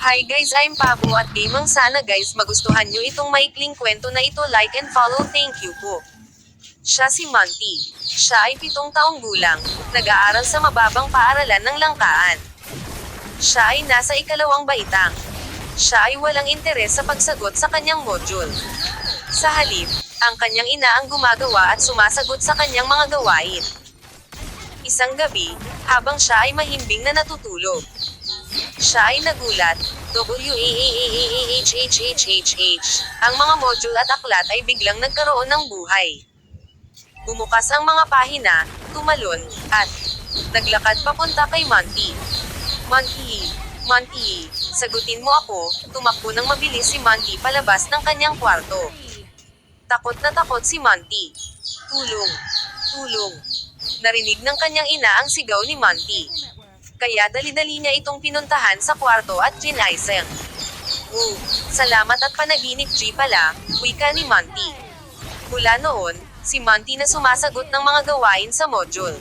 Hi guys, I'm Pabo at Gamang, sana guys magustuhan nyo itong maikling kwento na ito, like and follow, thank you po. Siya si Monty. Siya ay 7 taong gulang, nag-aaral sa mababang paaralan ng Langkaan. Siya ay nasa ikalawang baitang. Siya ay walang interes sa pagsagot sa kanyang module. Sa halip, ang kanyang ina ang gumagawa at sumasagot sa kanyang mga gawain. Isang gabi, habang siya ay mahimbing na natutulog, siya ay nagulat. Ang mga module at aklat ay biglang nagkaroon ng buhay. Bumukas ang mga pahina, tumalon, at naglakad papunta kay Monty. Monty, sagutin mo ako. Tumakbo ng mabilis si Monty palabas ng kanyang kwarto. Takot na takot si Monty. Tulong. Narinig ng kanyang ina ang sigaw ni Monty. Kaya dali-dali niya itong pinuntahan sa kwarto at ginaiseng. Salamat at panaginip G pala, wika ni Monty. Mula noon, si Monty na sumasagot ng mga gawain sa module.